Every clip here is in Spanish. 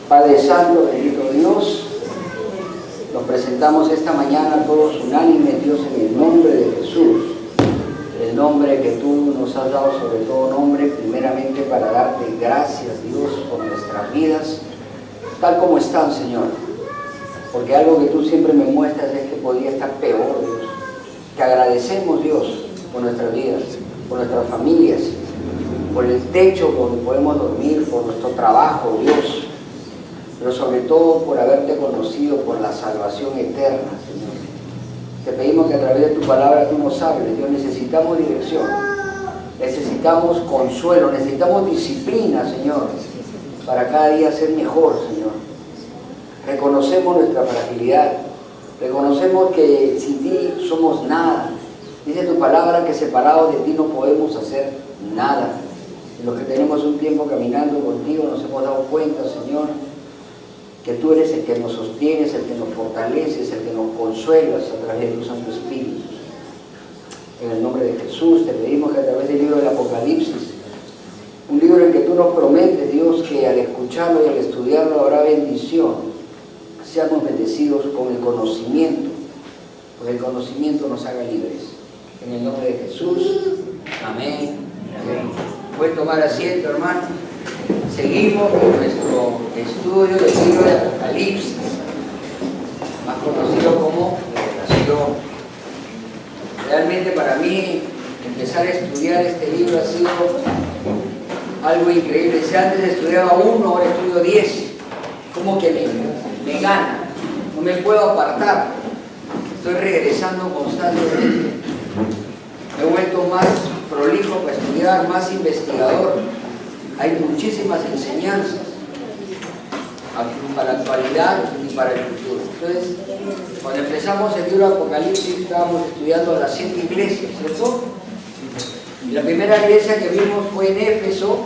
Padre Santo, bendito Dios, nos presentamos esta mañana todos unánimes, Dios, en el nombre de Jesús, el nombre que tú nos has dado sobre todo nombre, primeramente para darte gracias, Dios, por nuestras vidas, tal como están, Señor, porque algo que tú siempre me muestras es que podría estar peor, Dios. Te agradecemos, Dios, por nuestras vidas, por nuestras familias, por el techo donde podemos dormir, por nuestro trabajo, Dios, pero sobre todo por haberte conocido, por la salvación eterna, Señor. Te pedimos que a través de tu palabra tú nos hables, Dios. Necesitamos dirección, necesitamos consuelo, necesitamos disciplina, Señor, para cada día ser mejor, Señor. Reconocemos nuestra fragilidad, reconocemos que sin ti somos nada. Dice tu palabra que separados de ti no podemos hacer nada. En los que tenemos un tiempo caminando contigo nos hemos dado cuenta, Señor, que tú eres el que nos sostienes, el que nos fortaleces, el que nos consuelas a través de tu Santo Espíritu. En el nombre de Jesús te pedimos que a través del libro del Apocalipsis, un libro en que tú nos prometes, Dios, que al escucharlo y al estudiarlo habrá bendición, seamos bendecidos con el conocimiento, porque el conocimiento nos haga libres. En el nombre de Jesús, amén. Amén. Puedes tomar asiento, hermano. Seguimos con nuestro estudio del libro de Apocalipsis, más conocido como Revelación. Realmente para mí empezar a estudiar este libro ha sido algo increíble. Si antes estudiaba uno, ahora estudio 10. Como que me gana, no me puedo apartar. Estoy regresando constantemente. Me he vuelto más prolijo para estudiar, más investigador. Hay muchísimas enseñanzas para la actualidad y para el futuro. Entonces, cuando empezamos el libro de Apocalipsis, estábamos estudiando las 7 iglesias, ¿cierto? Y la primera iglesia que vimos fue en Éfeso.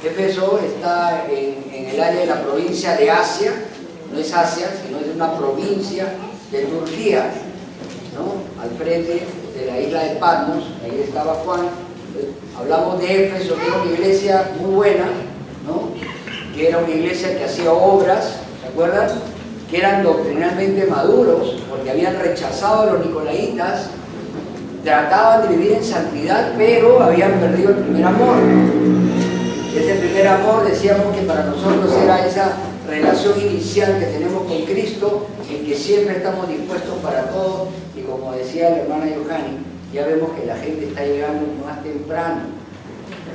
Éfeso está en el área de la provincia de Asia, no es Asia, sino es una provincia de Turquía, ¿no? Al frente de la isla de Patmos, ahí estaba Juan. Hablamos de Éfeso, que era una iglesia muy buena, ¿no? Que era una iglesia que hacía obras, ¿se acuerdan? Que eran doctrinalmente maduros, porque habían rechazado a los nicolaitas, trataban de vivir en santidad, pero habían perdido el primer amor. Ese primer amor, decíamos que para nosotros era esa relación inicial que tenemos con Cristo, en que siempre estamos dispuestos para todo, y como decía la hermana Yohani, ya vemos que la gente está llegando más temprano.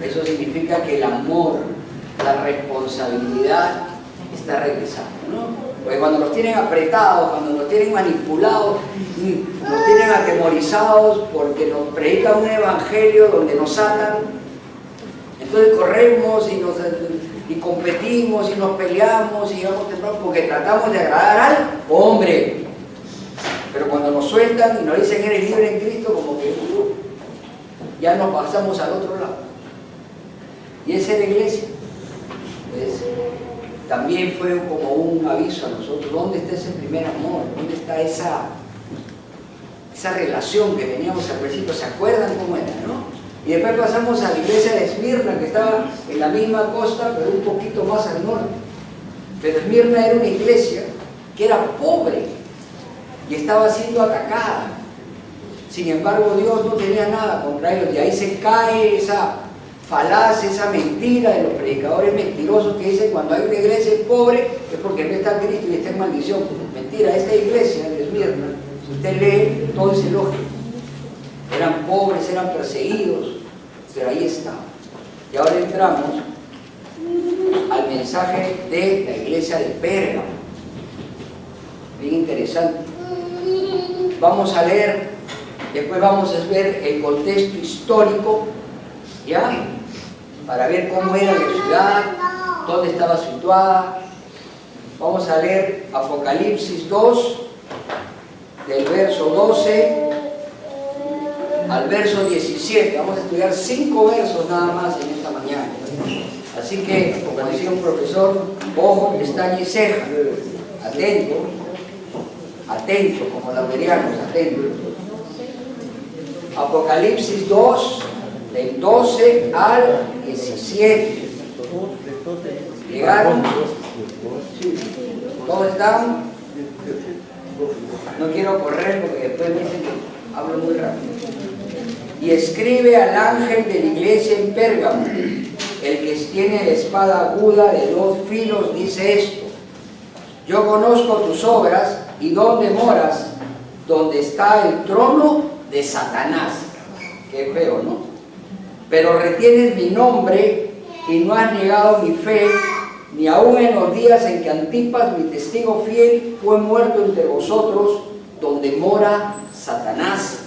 Eso significa que el amor, la responsabilidad está regresando, ¿no? Porque cuando nos tienen apretados, cuando nos tienen manipulados, nos tienen atemorizados porque nos predican un evangelio donde nos atan, entonces corremos y competimos y nos peleamos y llegamos temprano porque tratamos de agradar al hombre. Pero cuando nos sueltan y nos dicen eres libre en Cristo, como que ya nos pasamos al otro lado. Y esa es la iglesia. Pues, también fue como un aviso a nosotros. ¿Dónde está ese primer amor? ¿Dónde está esa relación que teníamos al principio? ¿Se acuerdan cómo era, no? Y después pasamos a la iglesia de Esmirna, que estaba en la misma costa, pero un poquito más al norte. Pero Esmirna era una iglesia que era pobre y estaba siendo atacada. Sin embargo, Dios no tenía nada contra ellos. Y ahí se cae esa falacia, esa mentira de los predicadores mentirosos que dicen cuando hay una iglesia pobre es porque no está Cristo y está en maldición. Mentira, esta iglesia de Esmirna, si usted lee, todo es elogio. Eran pobres, eran perseguidos, pero ahí estaban. Y ahora entramos al mensaje de la iglesia de Pérgamo. Bien interesante. Vamos a leer, después vamos a ver el contexto histórico, ¿ya? Para ver cómo era la ciudad, dónde estaba situada. Vamos a leer Apocalipsis 2, del verso 12 al verso 17. Vamos a estudiar 5 versos nada más en esta mañana. Así que, como decía un profesor, ojo, pestaña y ceja. Atento, atento, como laurianos, atento. Apocalipsis 2, del 12 al 17. ¿Llegaron? ¿Todos están? No quiero correr porque después me dicen que hablo muy rápido. Y escribe al ángel de la iglesia en Pérgamo, el que tiene la espada aguda de 2 filos, dice esto: yo conozco tus obras y dónde moras, donde está el trono de Satanás. Qué feo, ¿no? Pero retienes mi nombre y no has negado mi fe, ni aun en los días en que Antipas, mi testigo fiel, fue muerto entre vosotros, donde mora Satanás.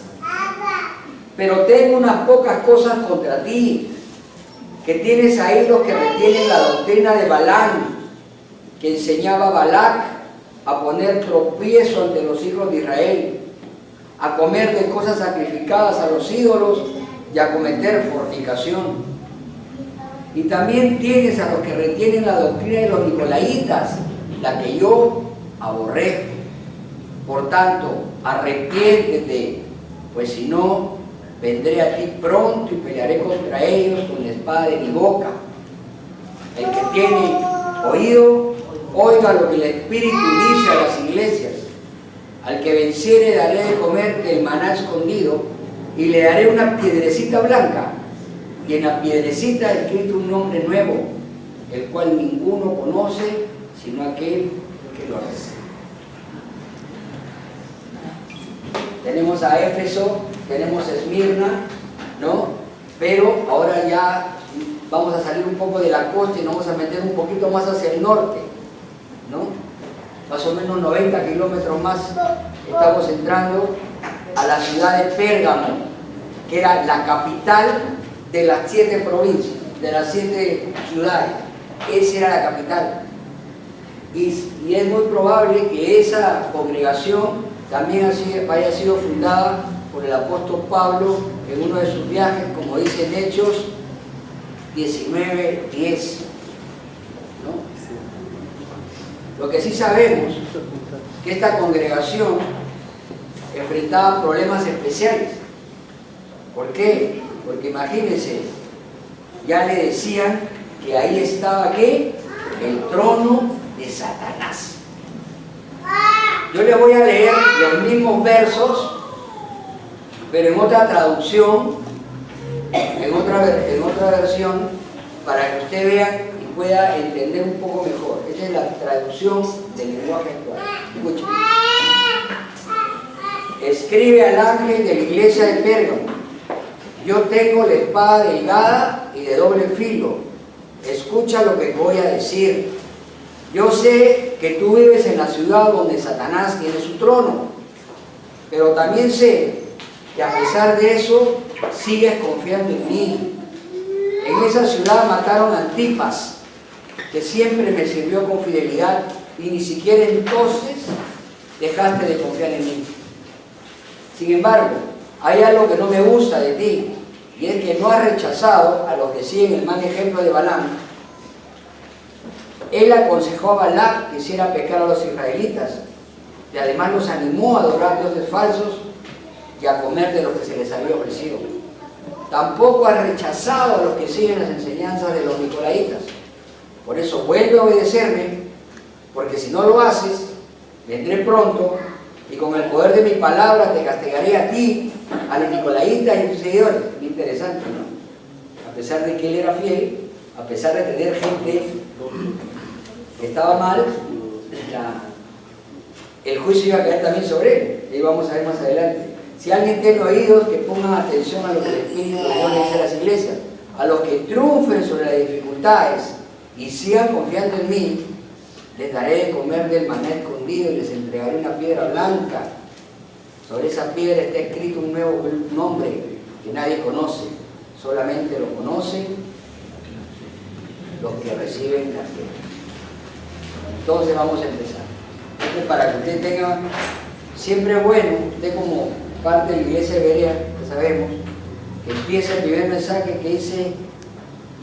Pero tengo unas pocas cosas contra ti, que tienes ahí los que retienen la doctrina de Balaam, que enseñaba a Balac a poner tropiezo ante los hijos de Israel, a comer de cosas sacrificadas a los ídolos y a cometer fornicación. Y también tienes a los que retienen la doctrina de los nicolaitas, la que yo aborrezco. Por tanto, arrepiéntete, pues si no, vendré a ti pronto y pelearé contra ellos con la espada de mi boca. El que tiene oído, oiga lo que el Espíritu dice a las iglesias. Al que venciere daré de comer del maná escondido, y le daré una piedrecita blanca, y en la piedrecita he escrito un nombre nuevo, el cual ninguno conoce sino aquel que lo recibe. Tenemos a Éfeso, tenemos a Esmirna, ¿no? Pero ahora ya vamos a salir un poco de la costa y nos vamos a meter un poquito más hacia el norte, ¿no? Más o menos 90 kilómetros más estamos entrando a la ciudad de Pérgamo, que era la capital de las 7 provincias, de las 7 ciudades. Esa era la capital. Y es muy probable que esa congregación también haya sido fundada por el apóstol Pablo en uno de sus viajes, como dice en Hechos 19:10. ¿no? Lo que sí sabemos que esta congregación enfrentaba problemas especiales. ¿Por qué? Porque imagínense, ya le decían que ahí estaba ¿qué? El trono de Satanás. Yo les voy a leer los mismos versos, pero en otra traducción, en otra versión, para que usted vea y pueda entender un poco mejor. Esta es la traducción del lenguaje actual. Escuchen. Escribe al ángel de la iglesia de Pérgamo: yo tengo la espada delgada y de doble filo. Escucha lo que voy a decir. Yo sé que tú vives en la ciudad donde Satanás tiene su trono, pero también sé que a pesar de eso sigues confiando en mí. En esa ciudad mataron a Antipas, que siempre me sirvió con fidelidad, y ni siquiera entonces dejaste de confiar en mí. Sin embargo, hay algo que no me gusta de ti, y es que no has rechazado a los que siguen el mal ejemplo de Balaam. Él aconsejó a Balac que hiciera pecar a los israelitas, y además los animó a adorar dioses falsos y a comer de lo que se les había ofrecido. Tampoco has rechazado a los que siguen las enseñanzas de los nicolaitas. Por eso vuelve a obedecerme, porque si no lo haces, vendré pronto y con el poder de mi palabra te castigaré a ti, a los nicolaitas y a tus seguidores. Muy interesante, ¿no? A pesar de que él era fiel, a pesar de tener gente que estaba mal, el juicio iba a caer también sobre él. Y vamos a ver más adelante. Si alguien tiene oídos, que pongan atención a lo que el Espíritu le dice a las iglesias. A los que triunfen sobre las dificultades y sigan confiando en mí, les daré de comer del maná escondido y les entregaré una piedra blanca. Sobre esa piedra está escrito un nuevo nombre que nadie conoce, solamente lo conocen los que reciben la piedra. Entonces vamos a empezar. Esto es para que usted tenga, siempre bueno, usted como parte de la iglesia de Berea, que sabemos, que empieza el primer mensaje que dice: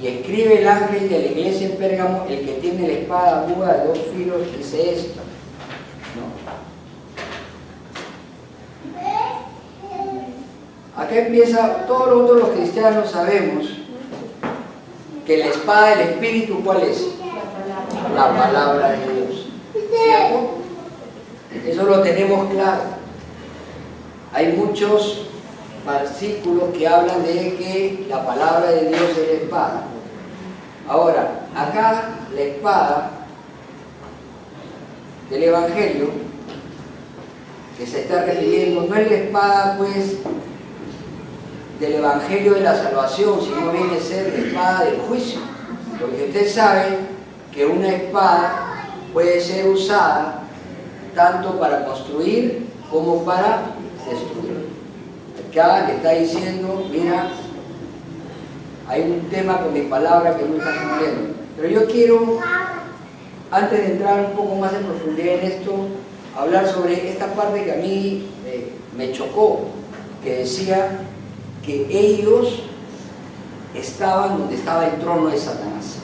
y escribe el ángel de la iglesia en Pérgamo, el que tiene la espada aguda de 2 filos, dice esto. ¿No? Acá empieza, todos nosotros los cristianos sabemos que la espada del Espíritu, ¿cuál es? La palabra de Dios. ¿Cierto? Eso lo tenemos claro. Hay muchos versículos que hablan de que la palabra de Dios es la espada. Ahora, acá la espada del Evangelio que se está refiriendo no es la espada pues del Evangelio de la salvación, sino viene a ser la espada del juicio, porque usted sabe que una espada puede ser usada tanto para construir como para destruir. Acá le está diciendo, mira, hay un tema con mi palabra que no está cumpliendo, pero yo quiero, antes de entrar un poco más en profundidad en esto, hablar sobre esta parte que a mí me chocó, que decía que ellos estaban donde estaba el trono de Satanás.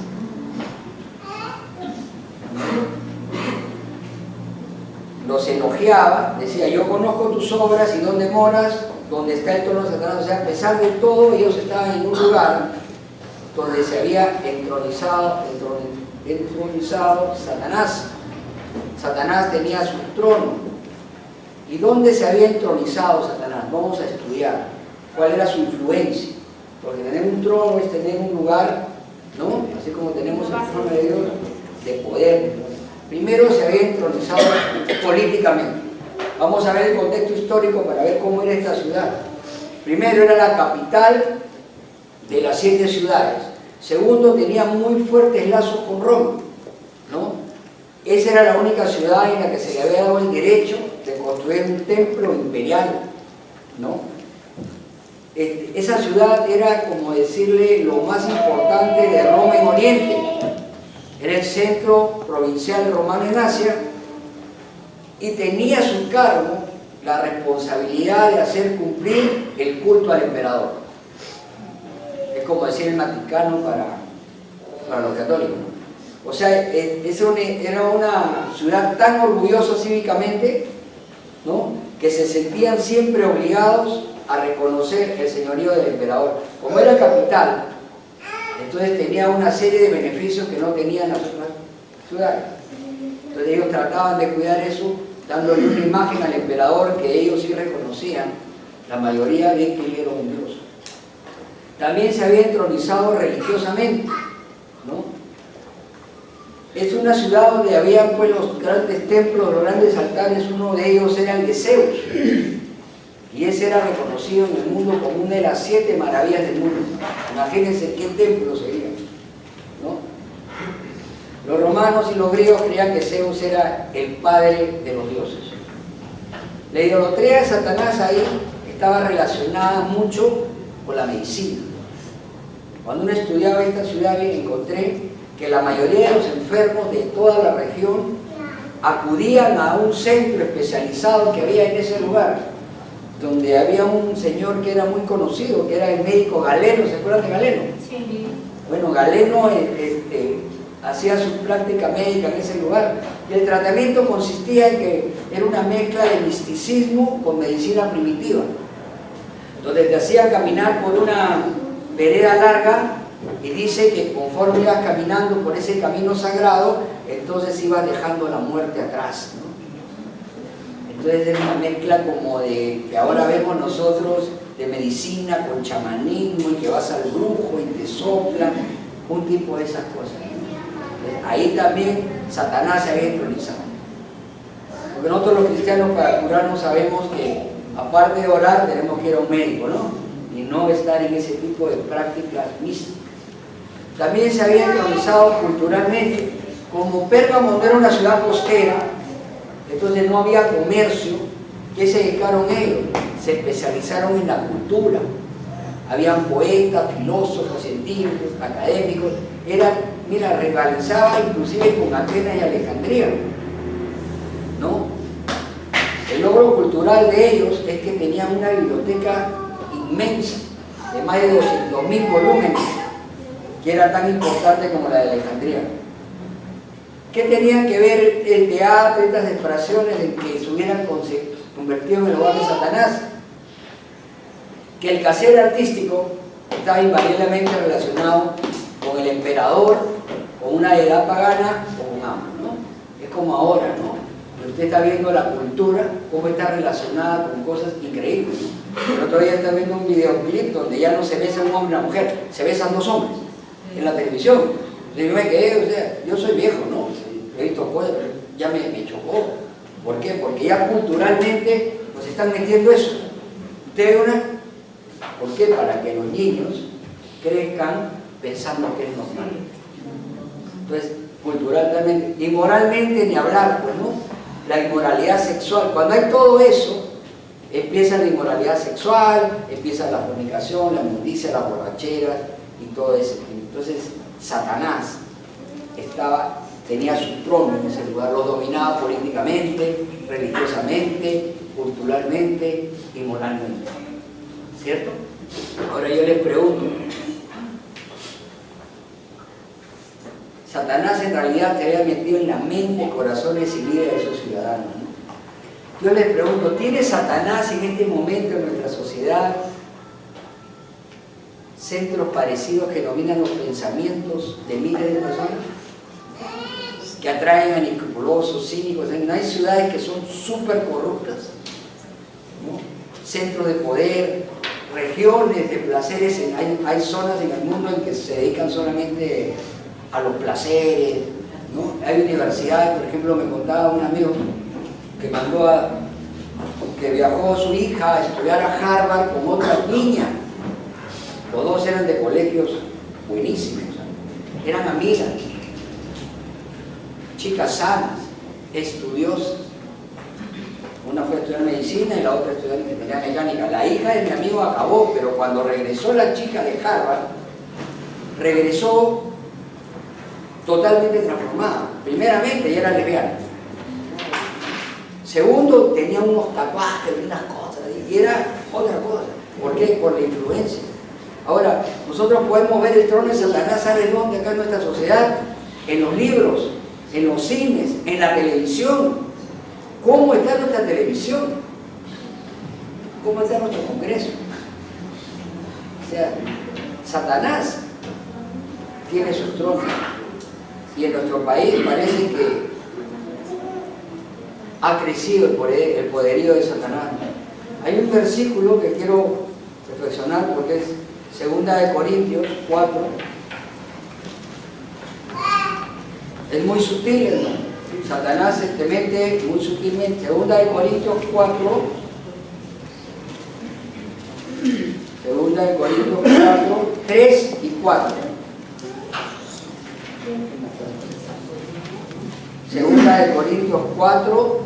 Los elogiaba, decía, yo conozco tus obras y dónde moras, donde está el trono de Satanás. O sea, a pesar de todo, ellos estaban en un lugar donde se había entronizado Satanás. Satanás tenía su trono. ¿Y dónde se había entronizado Satanás? Vamos a estudiar cuál era su influencia. Porque tener un trono es tener un lugar, ¿no? Así como tenemos el trono de Dios, de poder. Primero se había entronizado políticamente. Vamos a ver el contexto histórico para ver cómo era esta ciudad. Primero, era la capital de las 7 ciudades. Segundo, tenía muy fuertes lazos con Roma, ¿no? Esa era la única ciudad en la que se le había dado el derecho de construir un templo imperial, ¿no? Esa ciudad era, como decirle, lo más importante de Roma en Oriente. Era el centro provincial romano en Asia y tenía a su cargo la responsabilidad de hacer cumplir el culto al emperador. Es como decir el Vaticano para los católicos, ¿no? O sea, era una ciudad tan orgullosa cívicamente, ¿no?, que se sentían siempre obligados a reconocer el señorío del emperador. Como era capital, entonces tenía una serie de beneficios que no tenían las otras ciudades. Entonces ellos trataban de cuidar eso, dándole una imagen al emperador que ellos sí reconocían, la mayoría, de que él era un dios. También se había entronizado religiosamente, ¿no? Es una ciudad donde había pues los grandes templos, los grandes altares. Uno de ellos era el de Zeus, y ese era reconocido en el mundo como una de las 7 maravillas del mundo. Imagínense qué templo sería, ¿no? Los romanos y los griegos creían que Zeus era el padre de los dioses. La idolatría de Satanás ahí estaba relacionada mucho con la medicina. Cuando uno estudiaba esta ciudad, encontré que la mayoría de los enfermos de toda la región acudían a un centro especializado que había en ese lugar, donde había un señor que era muy conocido, que era el médico Galeno. ¿Se acuerdan de Galeno? Sí. Bueno, Galeno hacía su práctica médica en ese lugar, y el tratamiento consistía en que era una mezcla de misticismo con medicina primitiva, donde te hacían caminar por una vereda larga, y dice que conforme ibas caminando por ese camino sagrado, entonces ibas dejando la muerte atrás, ¿no? Entonces es una mezcla como de que ahora vemos nosotros, de medicina con chamanismo, y que vas al brujo y te soplan, un tipo de esas cosas, ¿no? Ahí también Satanás se había entronizado. Porque nosotros los cristianos, para curarnos, sabemos que aparte de orar tenemos que ir a un médico, ¿no? Y no estar en ese tipo de prácticas místicas. También se había entronizado culturalmente. Como Pérgamo no era una ciudad costera, entonces no había comercio. ¿Qué se dedicaron ellos? Se especializaron en la cultura. Habían poetas, filósofos, científicos, académicos. Rivalizaba inclusive con Atenas y Alejandría, ¿no? El logro cultural de ellos es que tenían una biblioteca inmensa, de más de 200.000 volúmenes, que era tan importante como la de Alejandría. ¿Qué tenían que ver el teatro, estas expresiones en que se hubieran convertido en el hogar de Satanás? Que el quehacer artístico estaba invariablemente relacionado con el el emperador, con una deidad pagana o con ambos, ¿no? Es como ahora, ¿no? Usted está viendo la cultura, cómo está relacionada con cosas increíbles, ¿no? El otro día está viendo un videoclip donde ya no se besa un hombre y una mujer, se besan dos hombres en la televisión. Yo me quedé, o sea, yo soy viejo, ¿no? He visto cosas, pero ya me chocó. ¿Por qué? Porque ya culturalmente nos están metiendo eso. ¿Usted ve una? ¿Por qué? Para que los niños crezcan pensando que es normal. Entonces, culturalmente, y moralmente ni hablar, pues, ¿no? La inmoralidad sexual, cuando hay todo eso, empieza la inmoralidad sexual, empieza la fornicación, la inmundicia, la borrachera y todo eso. Entonces, Satanás tenía su trono en ese lugar, lo dominaba políticamente, religiosamente, culturalmente y moralmente. ¿Cierto? Ahora yo les pregunto, Satanás en realidad te había metido en la mente, corazones y vidas de sus ciudadanos, ¿no? Yo les pregunto, ¿tiene Satanás en este momento en nuestra sociedad centros parecidos que dominan los pensamientos de miles de personas? Que atraen a inescrupulosos, cínicos. No hay ciudades que son súper corruptas, ¿no? Centros de poder, regiones de placeres. Hay zonas en el mundo en que se dedican solamente a los placeres, ¿no? Hay universidades, por ejemplo, me contaba un amigo que viajó a su hija a estudiar a Harvard con otra niña. Los dos eran de colegios buenísimos, eran amigas, chicas sanas, estudiosas. Una fue a estudiar medicina y la otra a estudiar ingeniería mecánica. La hija de mi amigo acabó, pero cuando regresó la chica de Harvard, regresó totalmente transformada. Primeramente, ella era lesbiana. Segundo, tenía unos tatuajes y unas cosas, y era otra cosa. ¿Por qué? Por la influencia. Ahora, nosotros podemos ver el trono de Satanás, ¿sabe dónde? Acá en nuestra sociedad, en los libros, en los cines, en la televisión. ¿Cómo está nuestra televisión? ¿Cómo está nuestro Congreso? O sea, Satanás tiene sus tronos. Y en nuestro país parece que ha crecido el poderío de Satanás. Hay un versículo que quiero reflexionar porque es 2 Corintios 4. Es muy sutil, hermano. Satanás se te mete muy sutilmente. 2 Corintios 4. 2 Corintios 4, 3 y 4. 2 Corintios 4,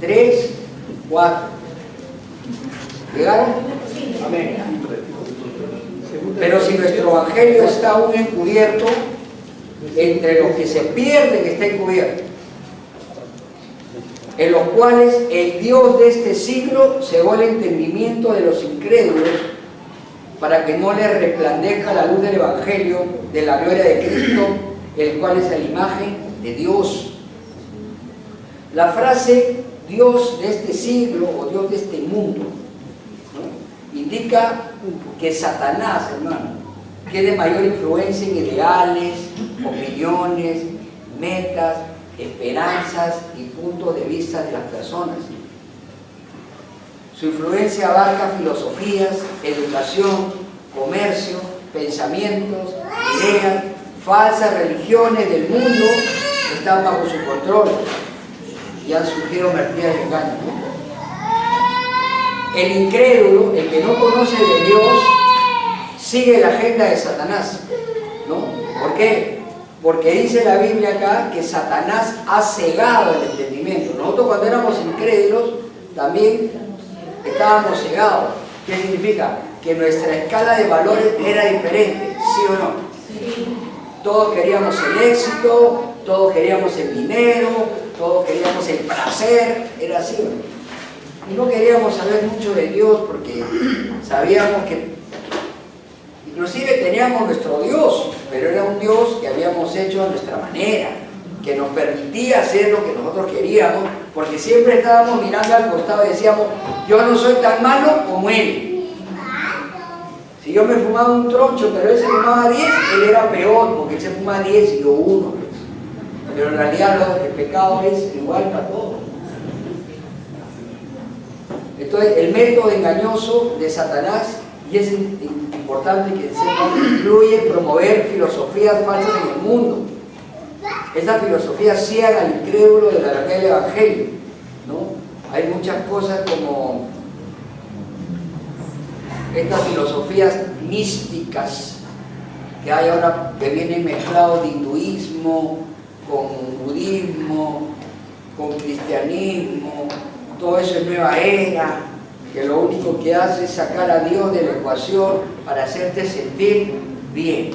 3, 4. ¿Llegaron? Amén. Pero si nuestro evangelio está aún encubierto, entre los que se pierden está encubierto, en los cuales el Dios de este siglo cegó el entendimiento de los incrédulos para que no les resplandezca la luz del evangelio de la gloria de Cristo, el cual es la imagen de Dios. La frase Dios de este siglo o Dios de este mundo, ¿no?, indica que Satanás, hermano, tiene mayor influencia en ideales, opiniones, metas, esperanzas y puntos de vista de las personas. Su influencia abarca filosofías, educación, comercio, pensamientos, ideas, falsas religiones del mundo que están bajo su control y han surgido mentiras y engaños. El incrédulo, el que no conoce de Dios, sigue la agenda de Satanás, ¿no? ¿Por qué? Porque dice la Biblia acá que Satanás ha cegado el entendimiento. Nosotros cuando éramos incrédulos también estábamos cegados. ¿Qué significa? Que nuestra escala de valores era diferente, ¿sí o no? Sí. Todos queríamos el éxito, todos queríamos el dinero, todos queríamos el placer, era así, ¿no? Y no queríamos saber mucho de Dios porque sabíamos que inclusive teníamos nuestro Dios, pero era un Dios que habíamos hecho a nuestra manera, que nos permitía hacer lo que nosotros queríamos, porque siempre estábamos mirando al costado y decíamos, yo no soy tan malo como Él. Si yo me fumaba un troncho, pero él se fumaba 10, él era peor, porque él se fumaba 10 y yo 1. Pero en realidad el pecado es igual para todos. Entonces, el método engañoso de Satanás, y es importante que sepan, incluye promover filosofías falsas en el mundo. Esa filosofía ciega al incrédulo de la verdad del Evangelio, ¿no? Hay muchas cosas como estas filosofías místicas que hay ahora, que vienen mezclados de hinduismo con budismo, con cristianismo. Todo eso es nueva era, que lo único que hace es sacar a Dios de la ecuación para hacerte sentir bien.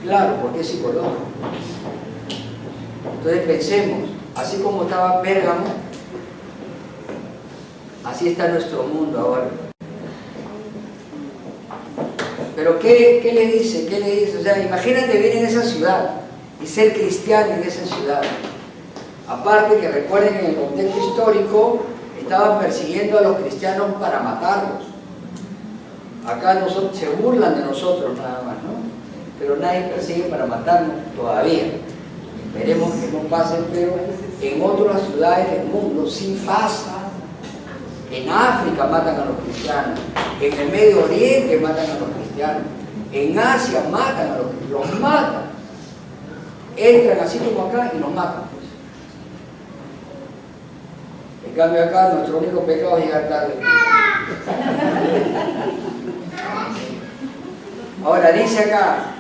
Claro, porque es psicológico. Entonces pensemos, así como estaba Pérgamo, así está nuestro mundo ahora. Pero ¿qué le dice? ¿Qué le dice? O sea, imagínate vivir en esa ciudad y ser cristiano en esa ciudad. Aparte que recuerden que en el contexto histórico estaban persiguiendo a los cristianos para matarlos. Acá se burlan de nosotros nada más, ¿no? Pero nadie persigue para matarnos todavía. Esperemos que no pase, pero en otras ciudades del mundo sí pasa. En África matan a los cristianos, en el Medio Oriente matan a los cristianos, en Asia matan a los matan. Entran así como acá y los matan. En cambio acá nuestro único pecado es llegar tarde. Ahora dice acá,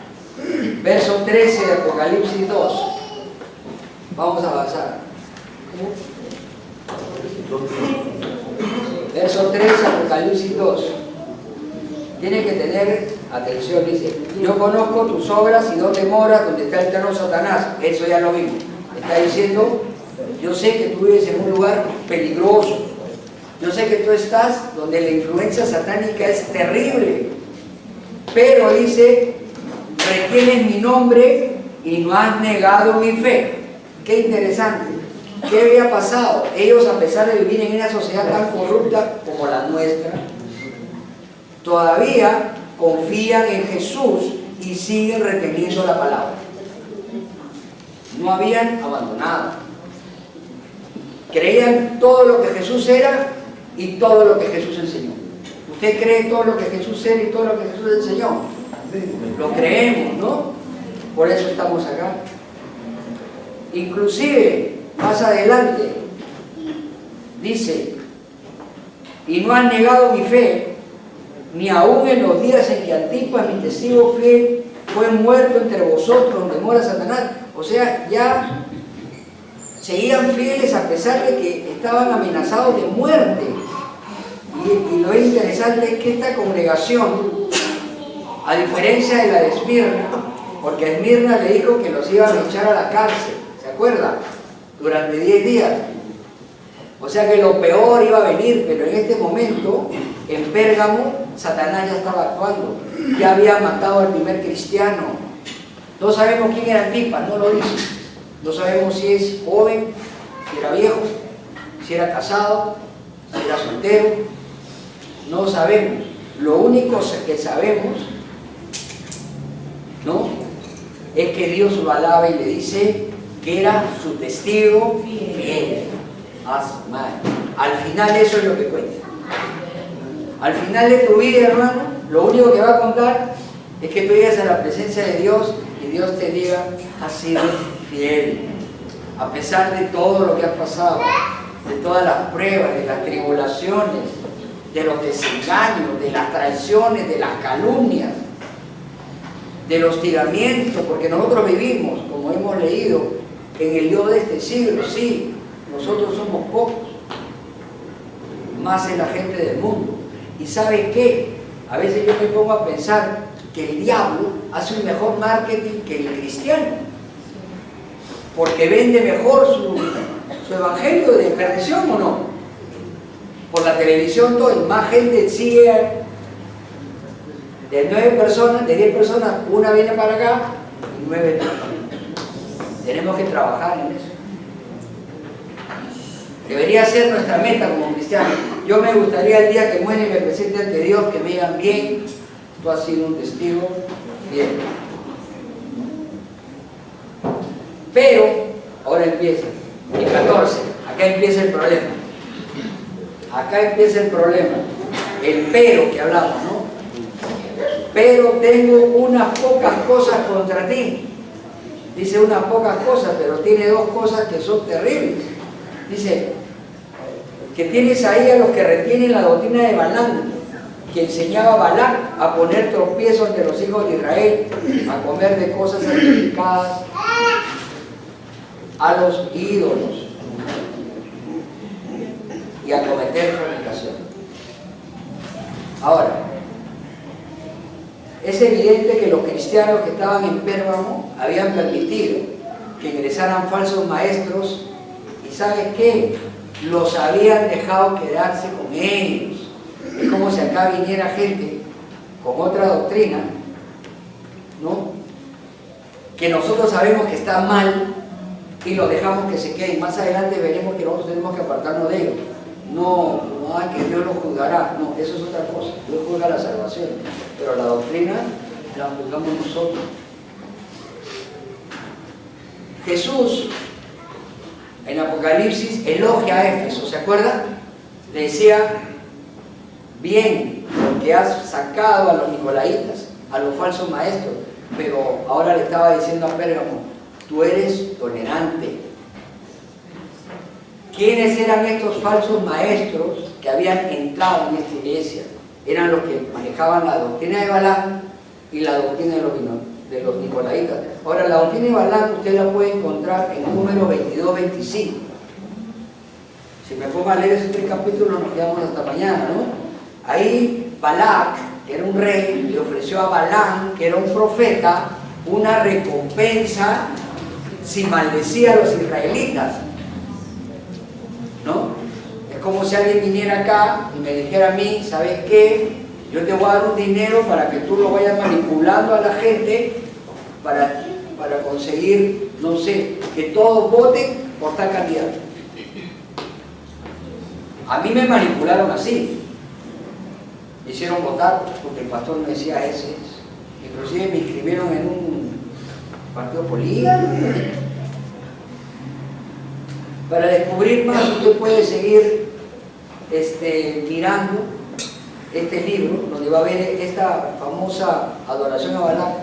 verso 13 de Apocalipsis 2. Vamos a avanzar. Verso 13, Apocalipsis 2. Tiene que tener atención, dice, yo conozco tus obras y dónde moras, donde está el eterno Satanás. Eso ya lo vimos. Está diciendo, yo sé que tú vives en un lugar peligroso. Yo sé que tú estás donde la influencia satánica es terrible. Pero dice, retienes mi nombre y no has negado mi fe. Qué interesante. ¿Qué había pasado? Ellos, a pesar de vivir en una sociedad tan corrupta como la nuestra, todavía confían en Jesús y siguen reteniendo la palabra. No habían abandonado. Creían todo lo que Jesús era y todo lo que Jesús enseñó. ¿Usted cree todo lo que Jesús era y todo lo que Jesús enseñó? Lo creemos, ¿no? Por eso estamos acá. Inclusive, más adelante, dice, y no han negado mi fe, ni aún en los días en que Antipas, mi testigo fiel, fue muerto entre vosotros, donde mora Satanás. O sea, ya seguían fieles a pesar de que estaban amenazados de muerte. Y lo interesante es que esta congregación, a diferencia de la de Esmirna, porque Esmirna le dijo que los iban a echar a la cárcel, ¿se acuerda? Durante 10 días. O sea que lo peor iba a venir, pero en este momento, en Pérgamo, Satanás ya estaba actuando. Ya había matado al primer cristiano. No sabemos quién era Antipas, no lo dice. No sabemos si es joven, si era viejo, si era casado, si era soltero. No sabemos. Lo único que sabemos, ¿no?, es que Dios lo alaba y le dice que era su testigo fiel. Al final eso es lo que cuenta. Al final de tu vida, hermano, lo único que va a contar es que tú llegues a la presencia de Dios y Dios te diga, has sido fiel. A pesar de todo lo que has pasado, de todas las pruebas, de las tribulaciones, de los desengaños, de las traiciones, de las calumnias, del hostigamiento, porque nosotros vivimos, como hemos leído, en el Dios de este siglo, sí, nosotros somos pocos, más es la gente del mundo. ¿Y saben qué? A veces yo me pongo a pensar que el diablo hace un mejor marketing que el cristiano, porque vende mejor su evangelio de perdición, ¿o no? Por la televisión todo, y más gente sigue. De 9 personas, de 10 personas, una viene para acá y 9 no. Tenemos que trabajar en eso. Debería ser nuestra meta como cristianos. Yo me gustaría el día que muera y me presente ante Dios que me digan, bien, tú has sido un testigo fiel. Pero, ahora empieza, el 14, acá empieza el problema. Acá empieza el problema. El pero que hablamos, ¿no? Pero tengo unas pocas cosas contra ti. Dice unas pocas cosas, pero tiene dos cosas que son terribles. Dice que tienes ahí a los que retienen la doctrina de Balaam, que enseñaba a Balac a poner tropiezos ante los hijos de Israel, a comer de cosas sacrificadas a los ídolos y a cometer fornicación. Ahora, es evidente que los cristianos que estaban en Pérgamo habían permitido que ingresaran falsos maestros y ¿sabes qué? Los habían dejado quedarse con ellos. Es como si acá viniera gente con otra doctrina, ¿no? Que nosotros sabemos que está mal y los dejamos que se queden. Más adelante veremos que nosotros tenemos que apartarnos de ellos. No, que Dios los juzgará. No, eso es otra cosa. Dios juzga la salvación. Pero la doctrina la juzgamos nosotros. Jesús en Apocalipsis elogia a Éfeso, ¿se acuerdan? Le decía, bien, porque has sacado a los nicolaitas, a los falsos maestros, pero ahora le estaba diciendo a Pérgamo, tú eres tolerante. ¿Quiénes eran estos falsos maestros que habían entrado en esta iglesia? Eran los que manejaban la doctrina de Balaam y la doctrina de los nicolaitas. Ahora, la doctrina de Balaam usted la puede encontrar en número 22-25. Si me pongo a leer esos 3 capítulos nos quedamos hasta mañana, ¿no? Ahí Balac, que era un rey, le ofreció a Balaam, que era un profeta, una recompensa si maldecía a los israelitas, ¿no? Es como si alguien viniera acá y me dijera a mí, ¿sabes qué? Yo te voy a dar un dinero para que tú lo vayas manipulando a la gente para conseguir, no sé, que todos voten por tal candidato. A mí me manipularon así. Me hicieron votar porque el pastor me decía ese es. Inclusive me inscribieron en un partido político. Para descubrir más, usted puede seguir mirando este libro, donde va a ver esta famosa adoración a Balaam,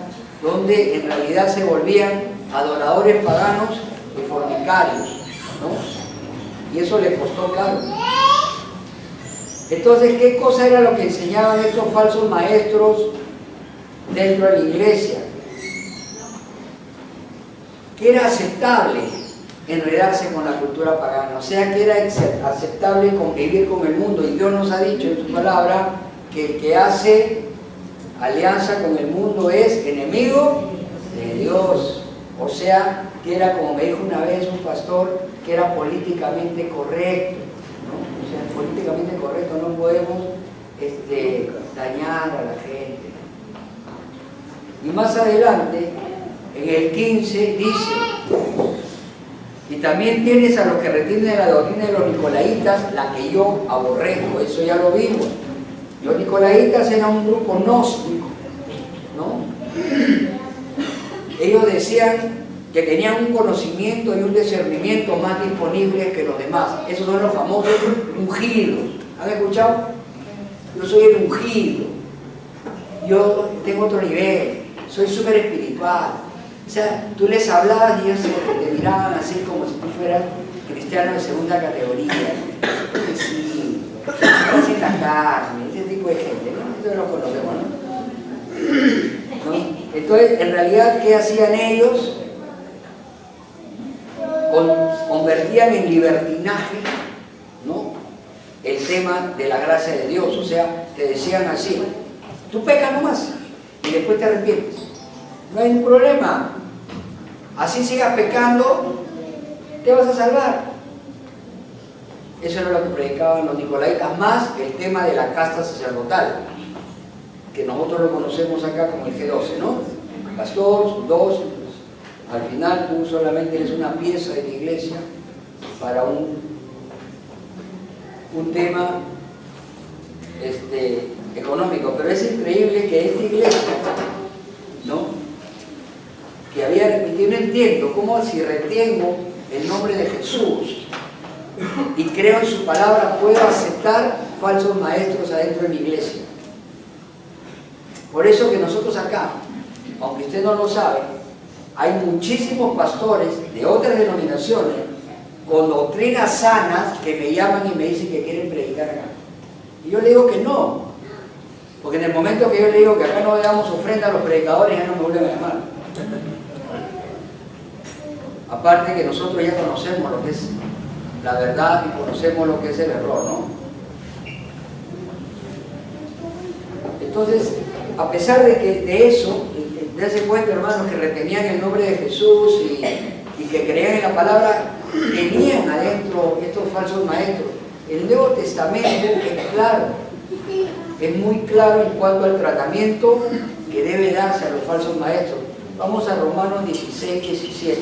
donde en realidad se volvían adoradores paganos y fornicarios, ¿no? Y eso le costó caro. Entonces, ¿qué cosa era lo que enseñaban estos falsos maestros dentro de la iglesia? Que era aceptable enredarse con la cultura pagana, o sea que era aceptable convivir con el mundo, y Dios nos ha dicho en su palabra que el que hace alianza con el mundo es enemigo de Dios. O sea que era, como me dijo una vez un pastor, que era políticamente correcto, ¿no? O sea, políticamente correcto, no podemos dañar a la gente. Y más adelante, en el 15 dice, y también tienes a los que retienen la doctrina de los nicolaitas, la que yo aborrezco, eso ya lo vimos. Los nicolaitas eran un grupo gnóstico, ¿no? Ellos decían que tenían un conocimiento y un discernimiento más disponibles que los demás. Esos son los famosos ungidos. ¿Han escuchado? Yo soy el ungido. Yo tengo otro nivel. Soy súper espiritual. O sea, tú les hablabas y ellos te miraban así como si tú fueras cristiano de segunda categoría. Sí, estás en la carne, ese tipo de gente, ¿no? Eso lo conocemos, ¿no? Entonces, en realidad, ¿qué hacían ellos? Convertían en libertinaje, ¿no? El tema de la gracia de Dios. O sea, te decían así, tú pecas nomás y después te arrepientes. No hay ningún problema. Así sigas pecando, te vas a salvar. Eso era lo que predicaban los nicolaitas, más el tema de la casta sacerdotal, que nosotros lo conocemos acá como el G12, ¿no? Pastor, dos, al final tú solamente eres una pieza de la iglesia para un tema económico. Pero es increíble que esta iglesia, ¿no? Que había repetido, no entiendo cómo si retengo el nombre de Jesús y creo en su palabra, puedo aceptar falsos maestros adentro de mi iglesia. Por eso que nosotros acá, aunque usted no lo sabe, hay muchísimos pastores de otras denominaciones con doctrinas sanas que me llaman y me dicen que quieren predicar acá. Y yo le digo que no, porque en el momento que yo le digo que acá no le damos ofrenda a los predicadores, ya no me vuelven a llamar. Aparte que nosotros ya conocemos lo que es la verdad y conocemos lo que es el error, ¿no? Entonces, a pesar de eso, de ese cuento, hermanos, que retenían el nombre de Jesús y que creían en la palabra, tenían adentro estos falsos maestros. El Nuevo Testamento es claro, es muy claro en cuanto al tratamiento que debe darse a los falsos maestros. Vamos a Romanos 16, 17.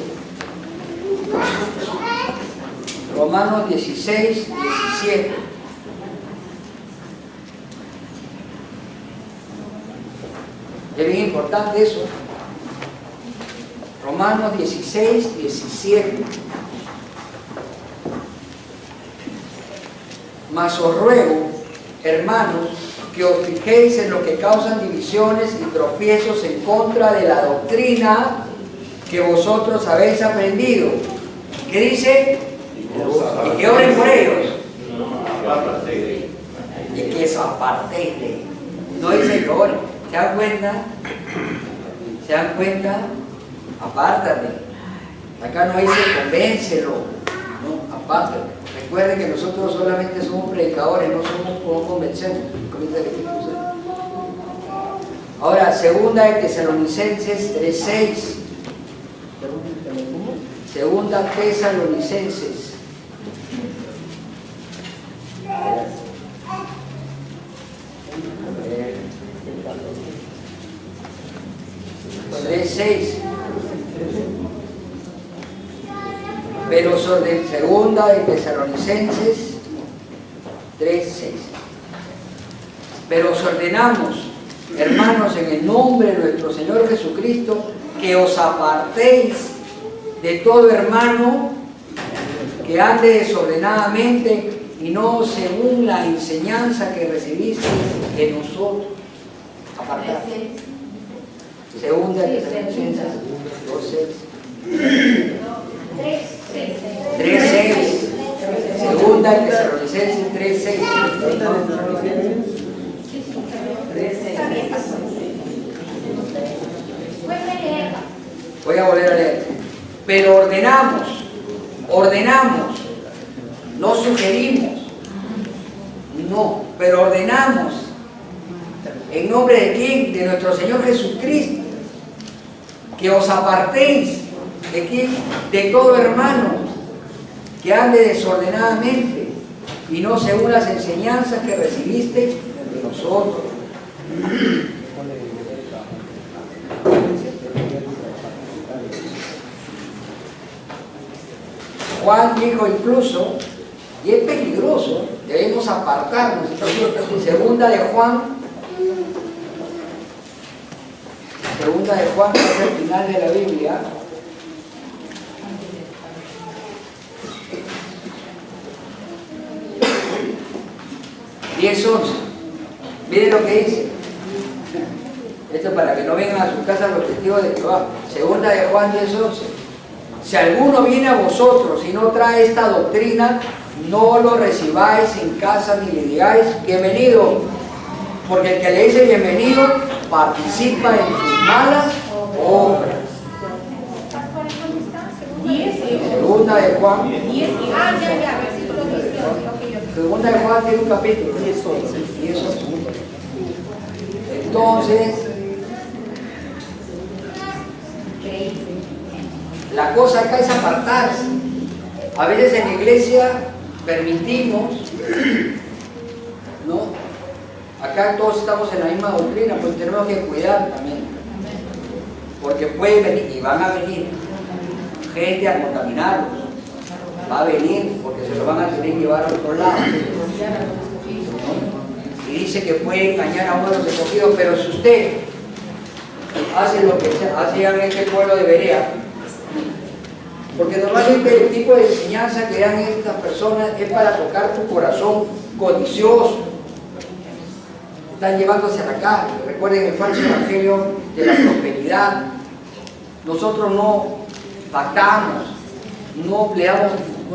Romanos 16, 17. Es bien importante eso. Romanos 16, 17. Mas os ruego, hermanos, que os fijéis en lo que causan divisiones y tropiezos en contra de la doctrina que vosotros habéis aprendido. ¿Qué dice? Y que oren por ellos. Y que se apartéis de ellos. No dice que oren. ¿Se dan cuenta? ¿Se dan cuenta? Apártate. Acá no dice convéncelo. No, apártate. Recuerden que nosotros solamente somos predicadores, no somos como convencemos. Ahora, segunda de Tesalonicenses 3:6. Segunda Tesalonicenses. Pero sobre segunda de Tesalonicenses 3:6. Pero os ordenamos, hermanos, en el nombre de nuestro Señor Jesucristo, que os apartéis de todo hermano que ande desordenadamente y no según la enseñanza que recibiste de nosotros. Apartar. Segunda de Tesalonicenses 2:6. 3:6. Segunda de Tesalonicenses 3:6. Voy a volver a leer. Pero ordenamos, no sugerimos, no, pero ordenamos, ¿en nombre de quién? De nuestro Señor Jesucristo, que os apartéis de quién, de todo hermano que ande desordenadamente y no según las enseñanzas que recibiste de nosotros. Juan dijo incluso, y es peligroso, debemos apartarnos. Segunda de Juan, que es el final de la Biblia. (10:11). Miren lo que dice. Esto es para que no vengan a sus casas los testigos de Jehová. Segunda de Juan 10:11. Si alguno viene a vosotros y no trae esta doctrina, no lo recibáis en casa ni le digáis bienvenido, porque el que le dice bienvenido participa en sus malas obras. Segunda de Juan. Segunda de Juan tiene un capítulo. 10:11. Entonces, la cosa acá es apartarse. A veces en la iglesia permitimos, ¿no? Acá todos estamos en la misma doctrina, pues tenemos que cuidar también. Porque pueden venir, y van a venir, gente a contaminarlos. Va a venir, porque se lo van a tener que llevar a otro lado. ¿No? y dice que puede engañar a uno de los escogidos, pero si usted hace lo que hacían en este pueblo de Berea, porque normalmente el tipo de enseñanza que dan estas personas es para tocar tu corazón codicioso. Están llevándose a la calle. Recuerden el falso evangelio de la prosperidad. Nosotros no pactamos, no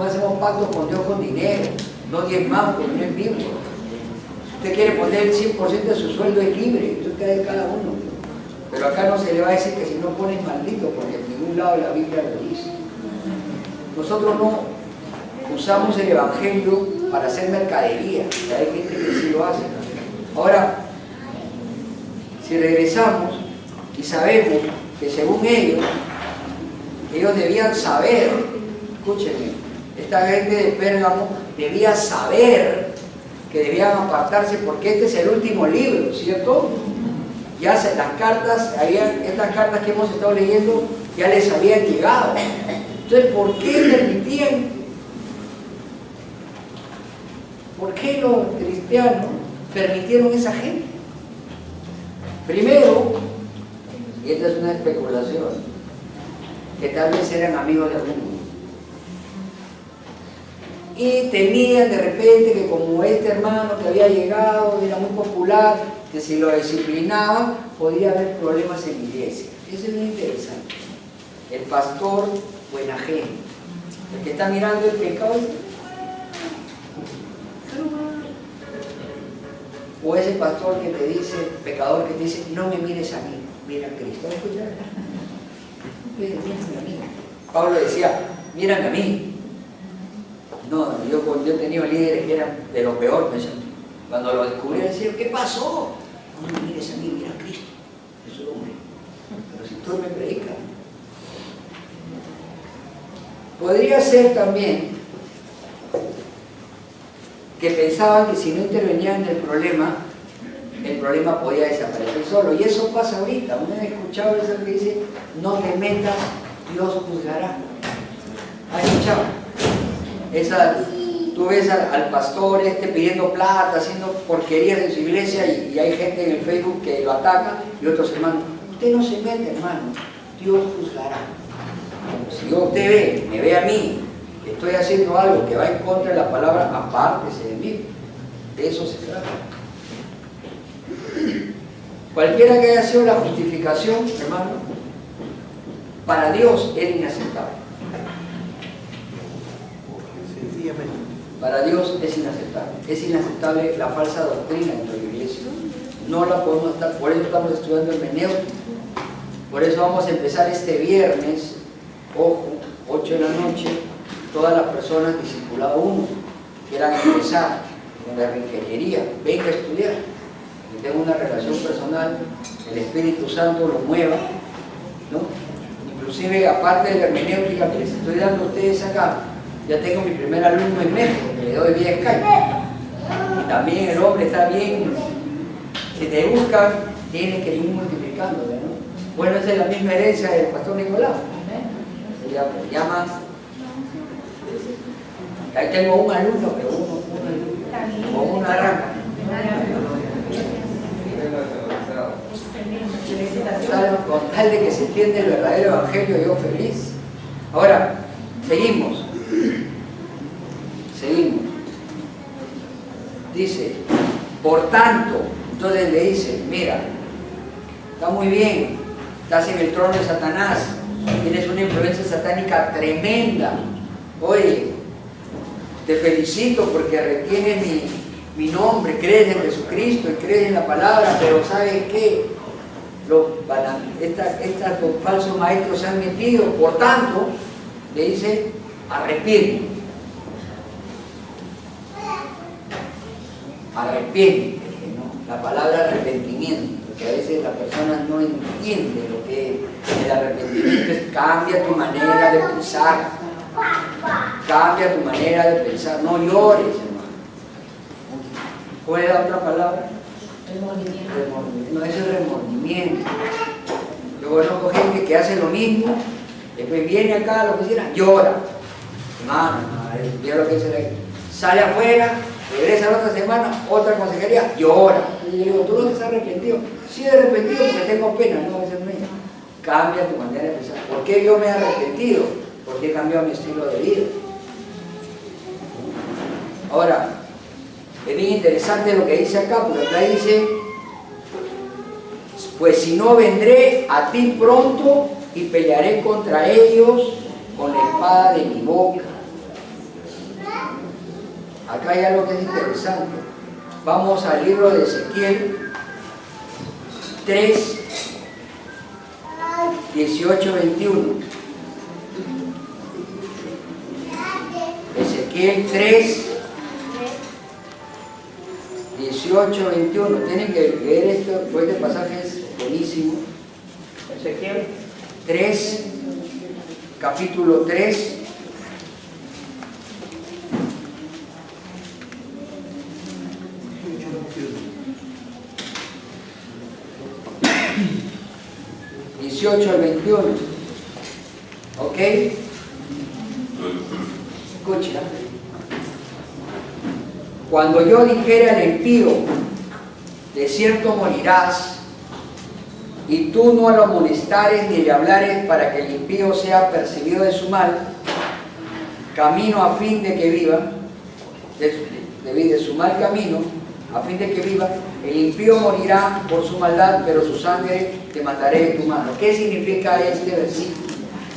hacemos pactos con Dios con dinero, no diezmamos porque no es bíblico. Si usted quiere poner el 100% de su sueldo, es libre, eso queda de cada uno. Pero acá no se le va a decir que si no pones maldito, porque en ningún lado de la Biblia lo dice. Nosotros no usamos el evangelio para hacer mercadería, y hay gente que sí lo hace. Ahora, si regresamos y sabemos que según ellos debían saber, escúchenme, esta gente de Pérgamo debía saber que debían apartarse porque este es el último libro, ¿cierto? Ya las cartas, estas cartas que hemos estado leyendo ya les habían llegado. Entonces, ¿por qué permitían? ¿Por qué los cristianos permitieron esa gente? Primero, y esta es una especulación, que tal vez eran amigos de alguno. Y temían de repente que como este hermano que había llegado era muy popular, que si lo disciplinaban podría haber problemas en la iglesia. Eso es muy interesante. El pastor buena gente, el que está mirando el pecado, o ese pastor que te dice, pecador que te dice, no me mires a mí, mira a Cristo. Mírame a mí. Pablo decía, mírame a mí. No, yo he tenido líderes que eran de lo peor, cuando lo descubrí decían, ¿qué pasó? No me mires a mí, mira a Cristo. Es un hombre. Pero si tú me predicas. Podría ser también que pensaban que si no intervenían en el problema podía desaparecer solo. Y eso pasa ahorita. Uno ha escuchado eso que dice, no te metas, Dios juzgará. ¿Has escuchado? Tú ves al pastor pidiendo plata, haciendo porquerías en su iglesia y hay gente en el Facebook que lo ataca y otros hermanos, usted no se mete, hermano, Dios juzgará. Si usted me ve a mí, que estoy haciendo algo que va en contra de la palabra, apártese de mí. De eso se trata. Cualquiera que haya sido la justificación, hermano, para Dios era inaceptable. Para Dios es inaceptable. Es inaceptable la falsa doctrina en la iglesia. No la podemos estar, por eso estamos estudiando el hermenéutica. Por eso vamos a empezar este viernes, ojo, 8 de la noche, todas las personas discipulado 1 quieran empezar con la ingeniería, venga a estudiar, que tenga una relación personal, el Espíritu Santo lo mueva, ¿no? Inclusive aparte de la hermenéutica que les estoy dando a ustedes acá, ya tengo mi primer alumno en México, que le doy vía Skype. Y también el hombre está bien, si te buscan, tienes que ir multiplicándole, ¿no? Bueno, esa es la misma herencia del pastor Nicolás. Se llama, ahí tengo un alumno, pero como una rana. Con tal de que se entiende el verdadero evangelio, yo feliz. Ahora, seguimos. Dice, por tanto, entonces le dice, mira, está muy bien, estás en el trono de Satanás, tienes una influencia satánica tremenda. Oye, te felicito porque retienes mi nombre, crees en Jesucristo y crees en la palabra, pero ¿sabes qué? Estos falsos maestros se han metido, por tanto, le dice, arrepiéntete. Arrepiéntete, ¿no? La palabra arrepentimiento, porque a veces las personas no entienden lo que es el arrepentimiento. Es cambia tu manera de pensar, cambia tu manera de pensar, no llores, hermano. ¿Cuál es la otra palabra? Remordimiento. No, eso es remordimiento. Yo conozco gente que hace lo mismo, después viene acá a la oficina, llora. Hermano, mira lo que dice ahí. Sale afuera, Regresa la otra semana, otra consejería, llora. Y le digo, ¿tú no te has arrepentido? Sí, he arrepentido porque tengo pena. No, ese no es. Cambia tu manera de pensar. ¿Por qué yo me he arrepentido? Porque he cambiado mi estilo de vida. Ahora, es bien interesante lo que dice acá, porque acá dice, pues si no vendré a ti pronto y pelearé contra ellos con la espada de mi boca. Acá hay algo que es interesante. Vamos al libro de Ezequiel 3, 18, 21. Ezequiel 3, 18, 21. Tienen que leer esto, pues este pasaje es buenísimo. Ezequiel 3, capítulo 3. al 21, ¿ok? Escucha. Cuando yo dijere al impío, de cierto morirás, y tú no lo amonestares ni le hablares para que el impío sea percibido de su mal, camino a fin de que viva, de su mal camino, a fin de que viva, el impío morirá por su maldad, pero su sangre te mataré de tu mano. ¿Qué significa este versículo?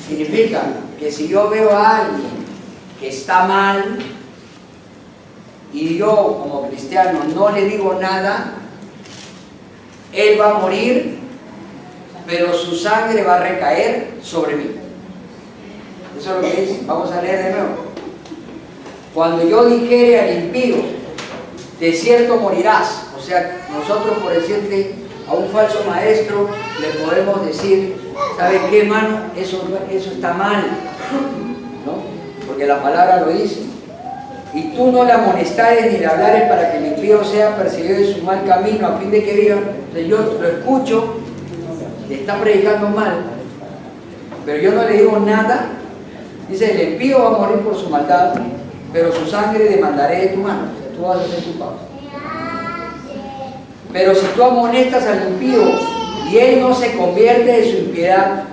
Significa que si yo veo a alguien que está mal y yo como cristiano no le digo nada, él va a morir, pero su sangre va a recaer sobre mí. Eso es lo que dice. Vamos a leer de nuevo. Cuando yo dijere al impío, de cierto morirás. O sea, nosotros por decirle a un falso maestro le podemos decir, ¿sabe qué, hermano? Eso está mal, ¿no? Porque la palabra lo dice. Y tú no le amonestares ni le hablares para que el impío sea perseguido de su mal camino a fin de que viva. Entonces yo lo escucho, le está predicando mal, pero yo no le digo nada. Dice, el impío va a morir por su maldad, pero su sangre demandaré de tu mano. O sea, tú vas a ser culpable. Pero si tú amonestas al impío y él no se convierte de su impiedad,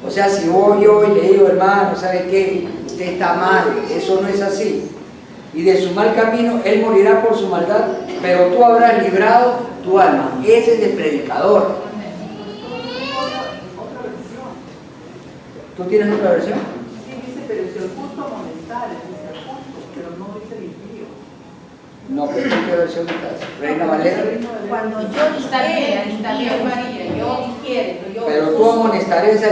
o sea, si voy yo y le digo, hermano, ¿sabe qué? Usted está mal, eso no es así. Y de su mal camino, él morirá por su maldad, pero tú habrás librado tu alma. Ese es el predicador. ¿Tú tienes otra versión? Sí, dice, pero si el justo amonestar, dice el justo, pero no dice el impío. No, pero ¿qué versión estás? ¿Reina Valera? Cuando yo dijere, María, yo dijere, pero tú amonestares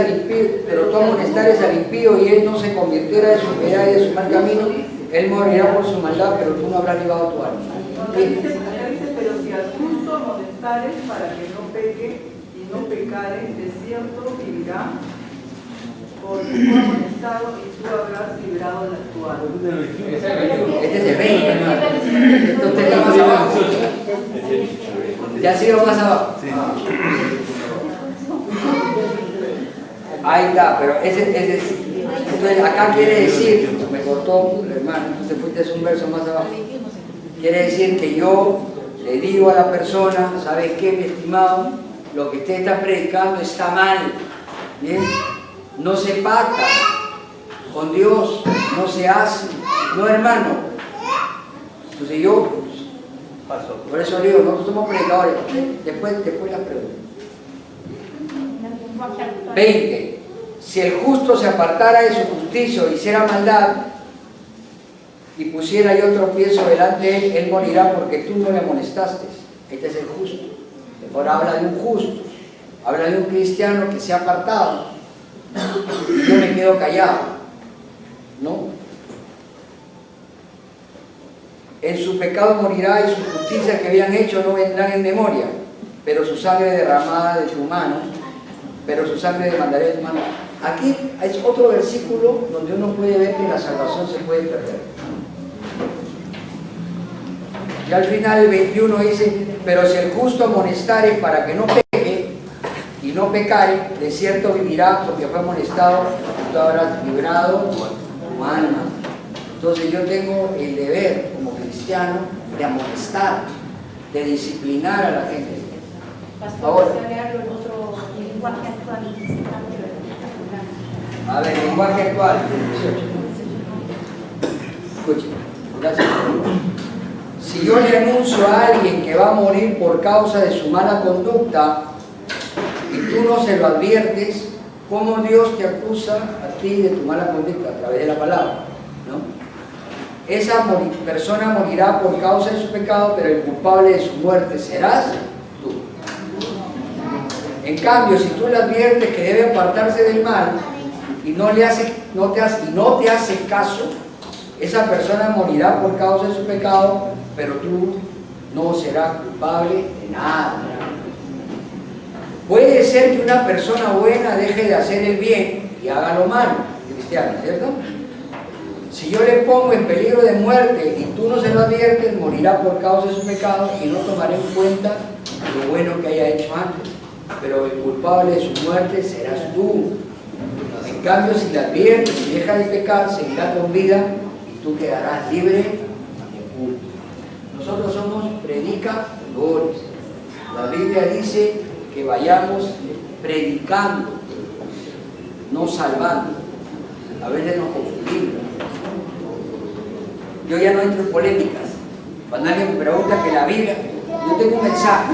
al impío y él no se convirtiera de su impiedad y de su mal camino, él morirá por su maldad, pero tú no habrás librado tu alma. Dice, pero si al justo amonestares para que no peque y no pecare, de cierto vivirá, porque fue amonestado y tú habrás librado tu alma. Este es el 20, hermano. Esto usted está más abajo. ¿Ya ha sido más abajo? Sí. Ahí está, pero ese es. Entonces acá quiere decir, me cortó, hermano, entonces fuiste un verso más abajo. Quiere decir que yo le digo a la persona, ¿sabes qué, mi estimado? Lo que usted está predicando está mal. ¿Bien? No se pacta con Dios, no se hace. No, hermano. Entonces yo, por eso le digo, nosotros somos predicadores. Después las preguntas. 20. Si el justo se apartara de su justicia y hiciera maldad y pusiera yo tropiezo delante de él, él morirá porque tú no le amonestaste. Este es el justo. Ahora habla de un justo, habla de un cristiano que se ha apartado. Y yo me quedo callado, ¿no? En su pecado morirá y sus justicias que habían hecho no vendrán en memoria, pero su sangre derramada de tu mano, pero su sangre demandaré de tu mano. Aquí es otro versículo donde uno puede ver que la salvación se puede perder. Y al final el 21 dice, pero si el justo amonestare para que no peque y no pecare, de cierto vivirá porque fue amonestado y tú habrás librado tu alma. Entonces yo tengo el deber como cristiano de amonestar, de disciplinar a la gente. Pastor, Ahora, ¿desea leer el otro lenguaje actual? A ver, lenguaje actual, 18. Escuchen, gracias. Si yo le anuncio a alguien que va a morir por causa de su mala conducta y tú no se lo adviertes, ¿cómo Dios te acusa a ti de tu mala conducta? A través de la palabra, ¿no? Esa persona morirá por causa de su pecado, pero el culpable de su muerte serás tú. En cambio, si tú le adviertes que debe apartarse del mal y no te hace caso, esa persona morirá por causa de su pecado, pero tú no serás culpable de nada. Puede ser que una persona buena deje de hacer el bien y haga lo malo, cristiano, ¿cierto? Si yo le pongo en peligro de muerte y tú no se lo adviertes, morirá por causa de su pecado y no tomaré en cuenta lo bueno que haya hecho antes. Pero el culpable de su muerte serás tú. En cambio, si le adviertes y deja de pecar, seguirá con vida y tú quedarás libre de culpa. Nosotros somos predicadores. La Biblia dice que vayamos predicando, no salvando. A veces nos confundimos. Yo ya no entro en polémicas. Cuando alguien me pregunta que la Biblia, yo tengo un mensaje.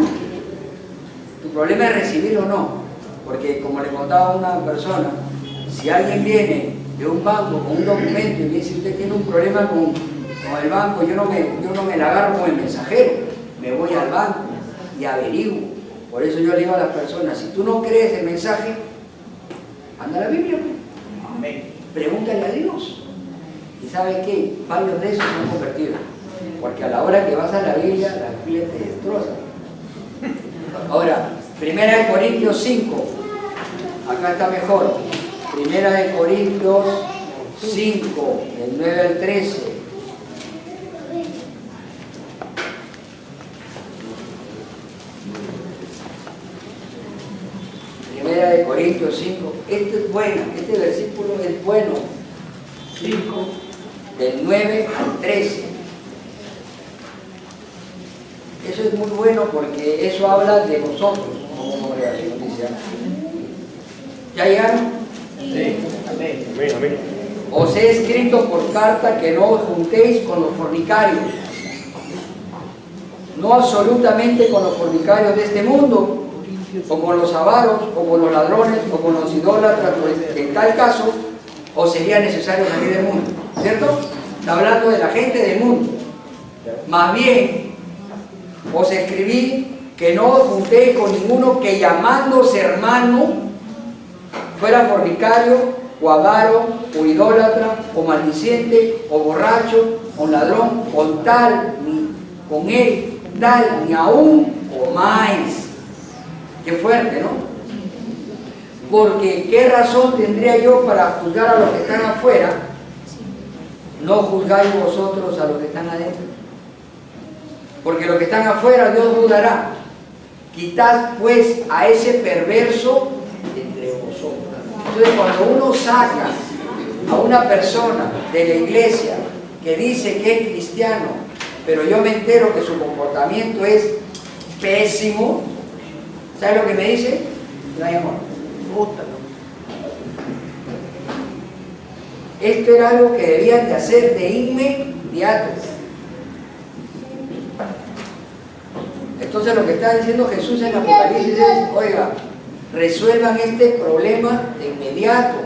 Tu problema es recibir o no. Porque como le contaba a una persona, si alguien viene de un banco con un documento y me dice usted tiene un problema con el banco, yo no me la agarro con el mensajero, me voy al banco y averiguo. Por eso yo le digo a las personas, si tú no crees el mensaje, anda a la Biblia. Amén. Pregúntale a Dios. ¿Y sabe qué? Varios de esos se han convertido. Porque a la hora que vas a la Biblia te destroza. Ahora, 1 Corintios 5. Acá está mejor. 1 Corintios 5, del 9 al 13. Primera de Corintios 5. Este es bueno, este versículo es bueno. 5, del 9 al 13. Eso es muy bueno porque eso habla de nosotros como congregación, dice. ¿Ya llegaron? Sí. Amén. Amén, amén. Os he escrito por carta que no os juntéis con los fornicarios. No absolutamente con los fornicarios de este mundo, o con los avaros, o con los ladrones, o con los idólatras, pues, en tal caso os sería necesario salir del mundo, ¿cierto? Está hablando de la gente del mundo. Más bien, os escribí que no os juntéis con ninguno que llamándose hermano fuera fornicario, o avaro, o idólatra, o maldiciente, o borracho, o ladrón, con él, tal, ni aún comáis. Qué fuerte, ¿no? Porque ¿qué razón tendría yo para juzgar a los que están afuera? No juzgáis vosotros a los que están adentro. Porque los que están afuera Dios juzgará. Quitad pues a ese perverso de entre vosotros. Entonces cuando uno saca a una persona de la iglesia que dice que es cristiano, pero yo me entero que su comportamiento es pésimo, ¿sabe lo que me dice? No hay amor. Esto era algo que debían de hacer de inmediato. Entonces lo que está diciendo Jesús en Apocalipsis es, oiga, resuelvan este problema de inmediato.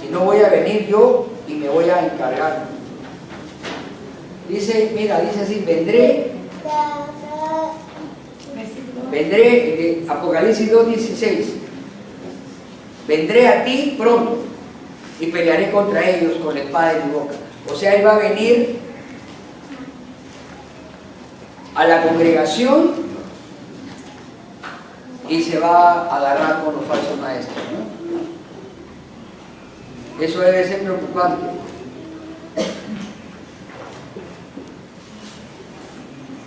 Si no voy a venir yo y me voy a encargar. Dice, mira, dice así, vendré, Apocalipsis 2:16, vendré a ti pronto y pelearé contra ellos con la espada de mi boca. O sea, Él va a venir a la congregación y se va a agarrar con los falsos maestros, ¿no? Eso debe ser preocupante.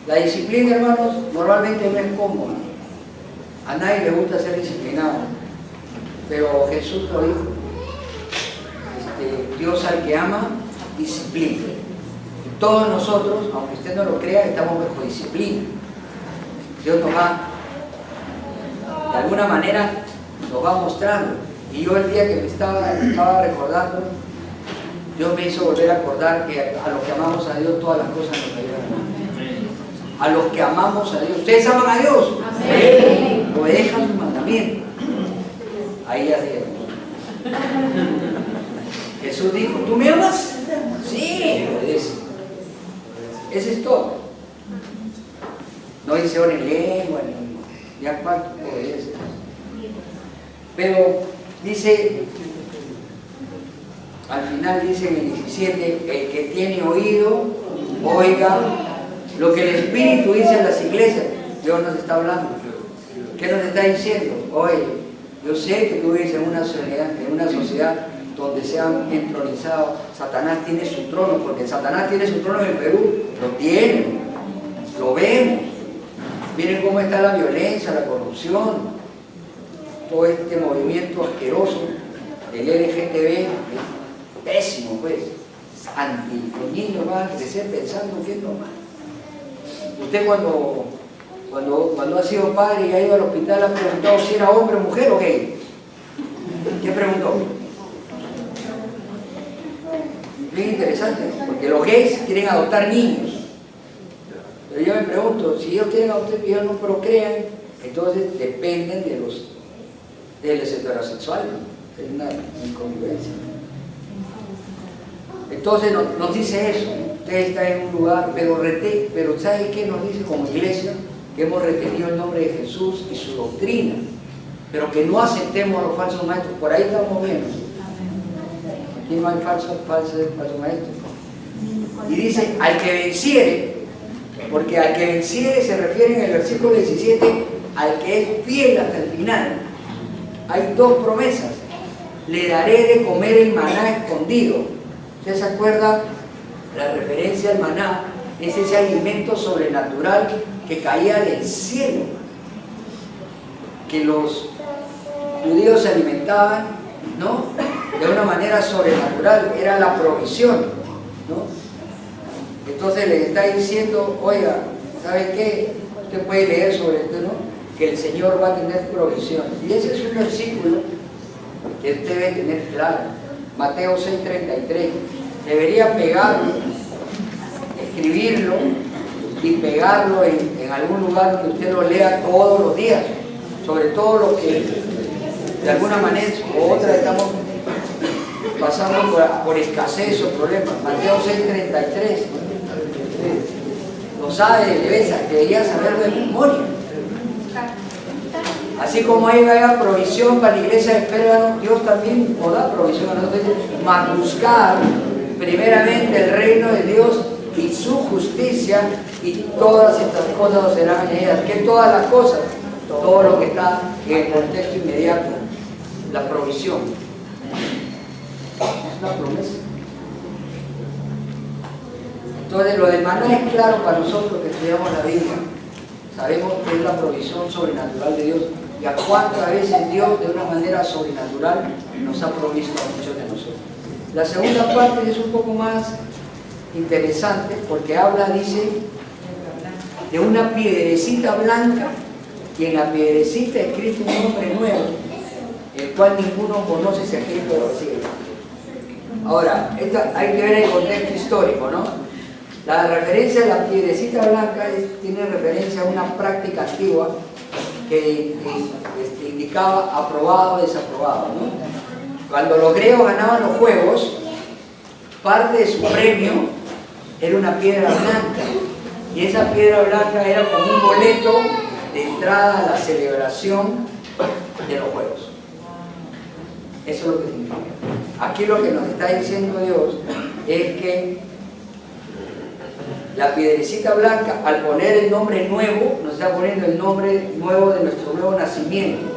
La disciplina, hermanos, normalmente no es cómoda. A nadie le gusta ser disciplinado, pero Jesús lo dijo. Dios al que ama, disciplina. Y todos nosotros, aunque usted no lo crea, estamos bajo disciplina. Dios nos va, de alguna manera, nos va mostrando. Y yo el día que me estaba recordando, Dios me hizo volver a acordar que a los que amamos a Dios todas las cosas nos ayudan. A los que amamos a Dios. ¿Ustedes aman a Dios? Amén. Obedezcan sus mandamientos. Ahí ya se Jesús dijo, ¿tú me amas? Sí, obedece. Ese es todo. No dice ora en lengua, ni ya cuánto obedece. Pero dice, al final dice en el 17, el que tiene oído, oiga lo que el Espíritu dice en las iglesias. Dios nos está hablando. ¿Qué nos está diciendo? Oye, yo sé que tú vives en una sociedad donde se han entronizado. Satanás tiene su trono, porque Satanás tiene su trono en el Perú. Lo tiene, lo vemos. Miren cómo está la violencia, la corrupción, todo este movimiento asqueroso del LGTB, pésimo pues, los niños van a crecer pensando que es normal. Usted cuando ha sido padre y ha ido al hospital ha preguntado si era hombre, mujer o gay. ¿Qué preguntó? Bien interesante, porque los gays quieren adoptar niños. Pero yo me pregunto, si ellos quieren adoptar y ellos no procrean, entonces dependen de los heterosexuales. Es una incongruencia. Entonces nos dice eso, usted está en un lugar, pero ¿sabe qué nos dice como iglesia? Que hemos retenido el nombre de Jesús y su doctrina, pero que no aceptemos a los falsos maestros. Por ahí estamos viendo. Aquí no hay falsos maestros. Y dice, al que venciere, porque al que venciere se refiere en el versículo 17, al que es fiel hasta el final. Hay dos promesas. Le daré de comer el maná escondido. ¿Usted se acuerda? La referencia al maná es ese alimento sobrenatural que caía del cielo, que los judíos se alimentaban, ¿no?, de una manera sobrenatural, era la provisión, ¿no? Entonces les está diciendo, oiga, ¿sabe qué? Usted puede leer sobre esto, ¿no?, que el Señor va a tener provisión. Y ese es un versículo que usted debe tener claro. Mateo 6:33. Debería pegarlo, escribirlo y pegarlo en algún lugar donde usted lo lea todos los días, sobre todo lo que de alguna manera u otra estamos pasando por escasez o problemas. Mateo 6:33 lo sabe de cabeza, debería saberlo de memoria. Así como ahí haya provisión para la iglesia de Pérgamo, Dios también nos da provisión a nosotros. Mas buscar primeramente el reino de Dios y su justicia, y todas estas cosas os serán añadidas. ¿Qué todas las cosas? Todo lo que está en el contexto inmediato, la provisión. Es una promesa. Entonces lo del maná es claro para nosotros que estudiamos la Biblia. Sabemos que es la provisión sobrenatural de Dios. Y a cuántas veces Dios de una manera sobrenatural nos ha provisto a muchos de nosotros. La segunda parte es un poco más interesante porque habla, dice, de una piedrecita blanca, y en la piedrecita escrito un nombre nuevo, el cual ninguno conoce, se escrito de los cielos. Ahora, hay que ver el contexto histórico, ¿no? La referencia a la piedrecita blanca tiene referencia a una práctica antigua que indicaba aprobado o desaprobado, ¿no? Cuando los griegos ganaban los juegos, parte de su premio era una piedra blanca, y esa piedra blanca era como un boleto de entrada a la celebración de los juegos. Eso es lo que significa. Aquí lo que nos está diciendo Dios es que la piedrecita blanca, al poner el nombre nuevo, nos está poniendo el nombre nuevo de nuestro nuevo nacimiento,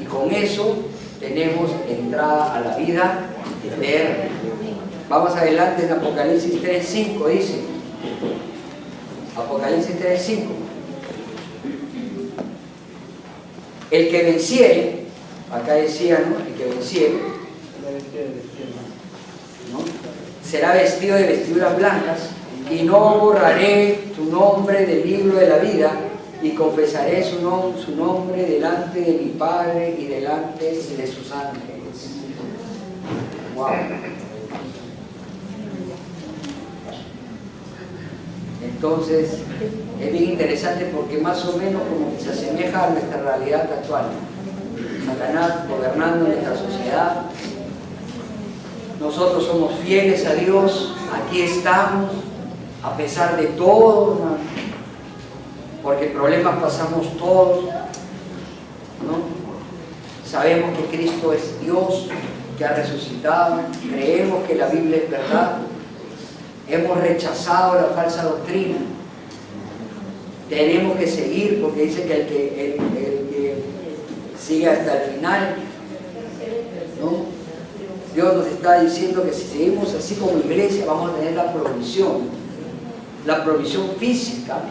y con eso tenemos entrada a la vida eterna. Vamos adelante en Apocalipsis 3:5, dice. Apocalipsis 3:5. El que venciere, acá decía, ¿no?, el que venciere, será vestido de vestiduras blancas, y no borraré tu nombre del libro de la vida, y confesaré su nombre delante de mi Padre y delante de sus ángeles. Wow. Entonces, es bien interesante porque más o menos como que se asemeja a nuestra realidad actual. Satanás gobernando nuestra sociedad. Nosotros somos fieles a Dios, aquí estamos, a pesar de todo, ¿no? Porque problemas pasamos todos, ¿no? Sabemos que Cristo es Dios, que ha resucitado, creemos que la Biblia es verdad, hemos rechazado la falsa doctrina, tenemos que seguir porque dice que el que sigue hasta el final, ¿no? Dios nos está diciendo que si seguimos así como iglesia vamos a tener la provisión física,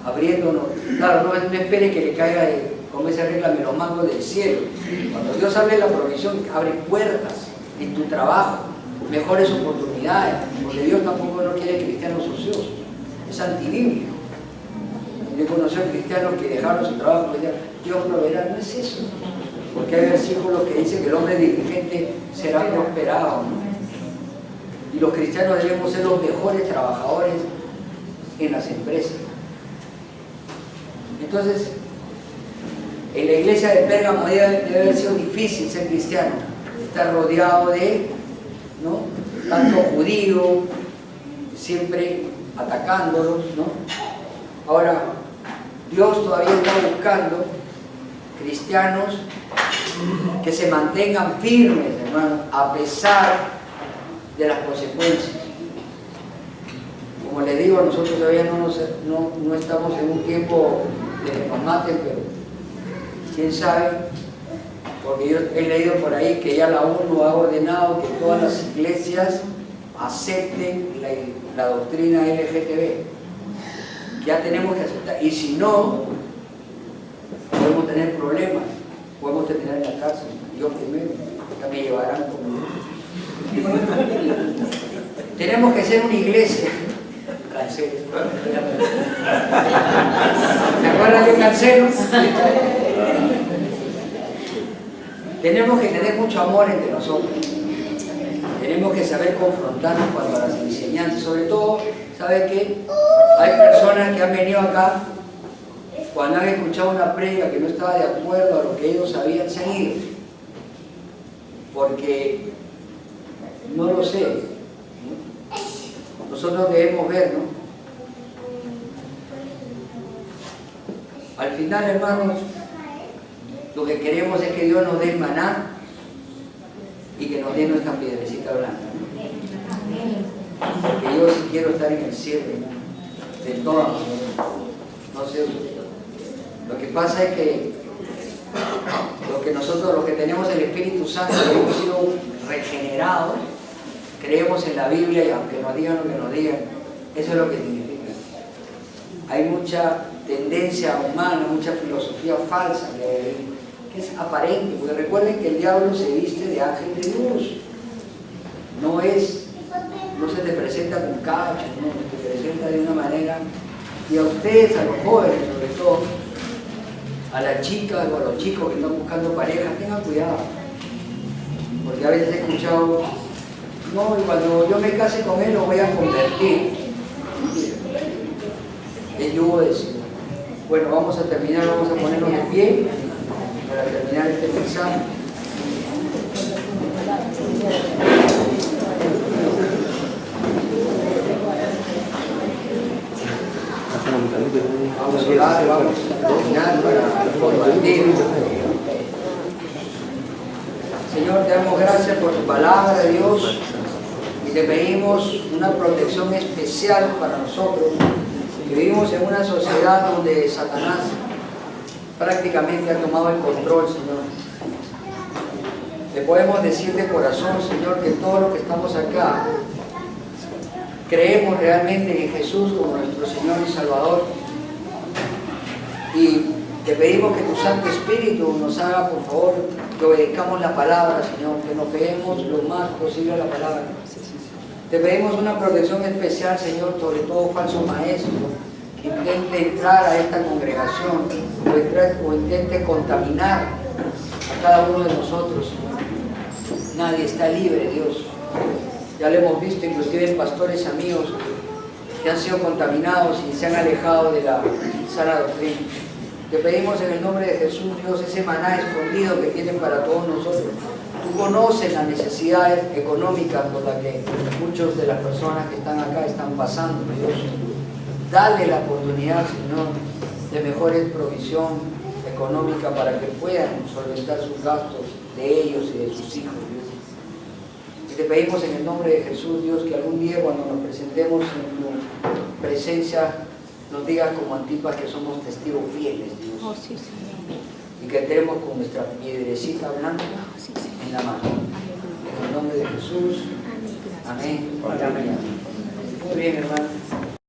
abriéndonos. Claro, no espere que le caiga, como ese regla, los mangos del cielo. Cuando Dios abre la provisión, abre puertas en tu trabajo, mejores oportunidades, porque Dios tampoco no quiere cristianos ociosos, es antibíblico. Yo he conocido cristianos que dejaron su trabajo y decían, Dios proveerá, no es eso. Porque hay versículos que dicen que el hombre diligente será prosperado, ¿no? Y los cristianos debemos ser los mejores trabajadores en las empresas. Entonces, en la iglesia de Pérgamo debe haber sido difícil ser cristiano, estar rodeado de, ¿no?, tanto judío, siempre atacándolos, ¿no? Ahora, Dios todavía está buscando cristianos que se mantengan firmes, hermano, a pesar de las consecuencias. Como les digo, nosotros todavía no estamos en un tiempo de que nos maten, pero quién sabe, porque yo he leído por ahí que ya la ONU ha ordenado que todas las iglesias acepten la doctrina LGTB. Ya tenemos que aceptar, y si no, podemos tener problemas, podemos terminar en la cárcel. Yo primero, ya me llevarán como... Tenemos que ser una iglesia. Cancelo. ¿Se acuerdan de Cancelo? Tenemos que tener mucho amor entre nosotros. Tenemos que saber confrontarnos cuando las enseñanzas, sobre todo, ¿sabe qué? Hay personas que han venido acá cuando han escuchado una prédica que no estaba de acuerdo a lo que ellos habían seguido, porque no lo sé, ¿no? Nosotros debemos ver, ¿no? Al final, hermanos, lo que queremos es que Dios nos dé el maná y que nos dé nuestra piedrecita blanca, ¿no? Porque yo sí quiero estar en el cielo, ¿no?, de todas maneras. No sé, lo que pasa es que nosotros, los que tenemos el Espíritu Santo, que hemos sido regenerados, creemos en la Biblia, y aunque nos digan lo que nos digan, eso es lo que significa. Hay mucha tendencia humana, mucha filosofía falsa que es aparente, porque recuerden que el diablo se viste de ángel de luz. No se te presenta con cachos, no, se te presenta de una manera, y a ustedes, a los jóvenes sobre todo, a las chicas o a los chicos que están buscando pareja, tengan cuidado, porque a veces he escuchado, no, y cuando yo me case con él lo voy a convertir. El yugo de eso. Bueno, vamos a terminar, vamos a ponernos de pie para terminar este mensaje. Vamos a orar, vamos a terminar para compartir. Señor, te damos gracias por tu palabra, Dios, y te pedimos una protección especial para nosotros, que vivimos en una sociedad donde Satanás prácticamente ha tomado el control, Señor. Te podemos decir de corazón, Señor, que todos los que estamos acá creemos realmente en Jesús como nuestro Señor y Salvador, y te pedimos que tu Santo Espíritu nos haga, por favor, que obedezcamos la palabra, Señor, que nos peguemos lo más posible a la palabra, Te pedimos una protección especial, Señor, sobre todo falso maestro, que intente entrar a esta congregación o intente contaminar a cada uno de nosotros. Nadie está libre, Dios. Ya lo hemos visto, inclusive en pastores amigos que han sido contaminados y se han alejado de la sana doctrina. Te pedimos en el nombre de Jesús, Dios, ese maná escondido que tienen para todos nosotros. Tú conoces las necesidades económicas por las que muchas de las personas que están acá están pasando, Dios. Dale la oportunidad, Señor, de mejores provisión económica para que puedan solventar sus gastos de ellos y de sus hijos, Dios. Y te pedimos en el nombre de Jesús, Dios, que algún día cuando nos presentemos en tu presencia nos digas como Antipas que somos testigos fieles, Dios. Oh, sí, Señor. Y que entremos con nuestra piedrecita blanca Oh, sí, Señor. en la mano. En el nombre de Jesús. Amén. Muy bien, hermano.